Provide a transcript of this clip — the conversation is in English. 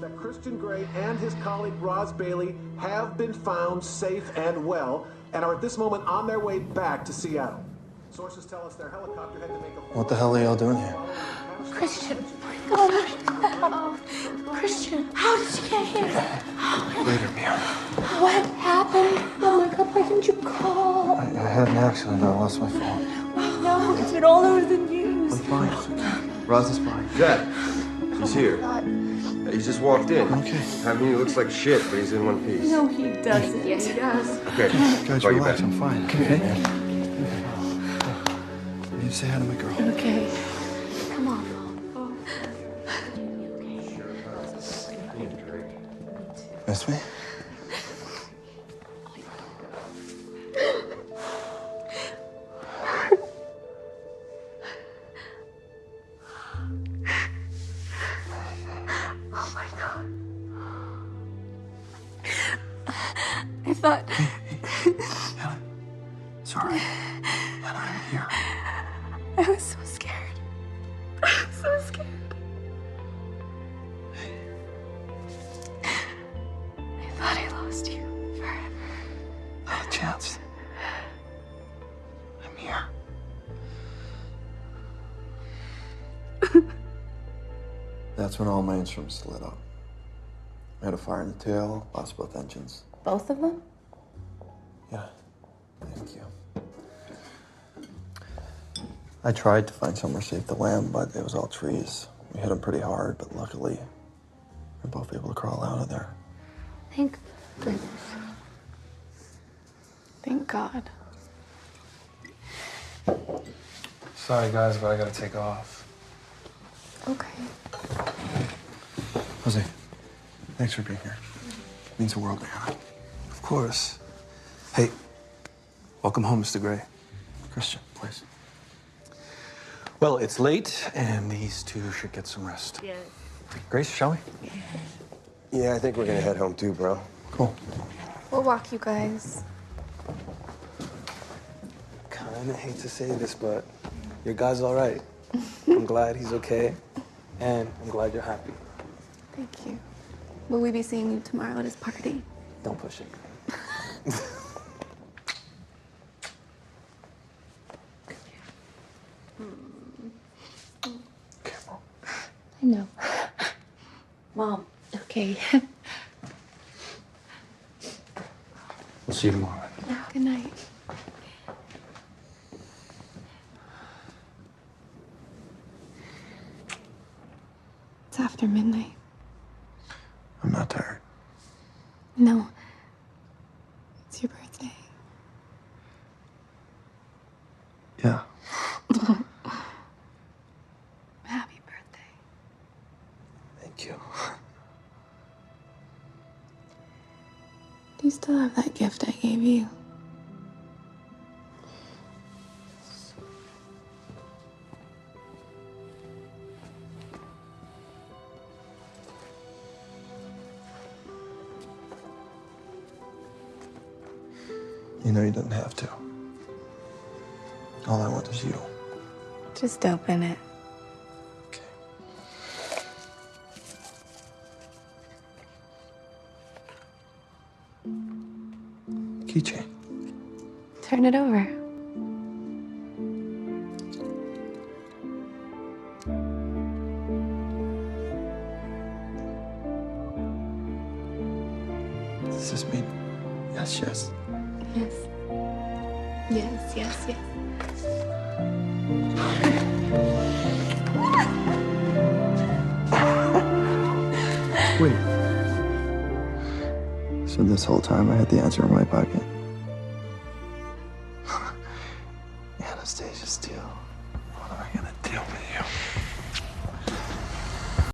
that Christian Gray and his colleague Roz Bailey have been found safe and well and are at this moment on their way back to Seattle. Sources tell us their helicopter had to make a... What the hell are y'all doing here? Christian, oh, Christian, how did you get here? Later, Mia. What happened? Oh my God, why didn't you call? I had an accident. I lost my phone. No, it's been all over the news. I'm fine. Roz is fine. Dad, he's here. He just walked in. Okay. I mean, he looks like shit, but he's in one piece. No, he doesn't. Yes, he does. Okay, Guys, call you relax. back. I'm fine. Okay? I need to say hi to my girl. Okay. Come on. Miss me? Oh my God. I thought... Hannah. Sorry. Hannah, I'm here. I was so scared. I was so scared. I thought I lost you forever. Not a chance. I'm here. That's when all my instruments lit up. I had a fire in the tail, lost both engines. Both of them? Yeah, thank you. I tried to find somewhere safe to land, but it was all trees. We hit them pretty hard, but luckily, we were both able to crawl out of there. Thank goodness. Thank God. Sorry, guys, but I gotta take off. Okay. Jose, thanks for being here. It means the world to Hannah. Of course. Hey, welcome home, Mr. Gray. Christian, please. Well, it's late, and these two should get some rest. Yes. Grace, shall we? Yeah, I think we're gonna head home too, bro. Cool. We'll walk you guys. Kinda hate to say this, but your guy's all right. I'm glad he's okay, and I'm glad you're happy. Thank you. Will we be seeing you tomorrow at his party? Don't push it. Careful. I know. Mom, okay. We'll see you tomorrow. Good night. It's after midnight. I'm not tired. No. It's your birthday. Yeah. Happy birthday. Thank you. Do you still have that gift I gave you? You know you didn't have to. All I want is you. Just open it. Okay. Keychain. Turn it over. Does this mean yes, yes? Yes. Yes, yes, yes. Wait. So this whole time I had the answer in my pocket. Anastasia Steele, what am I gonna do with you?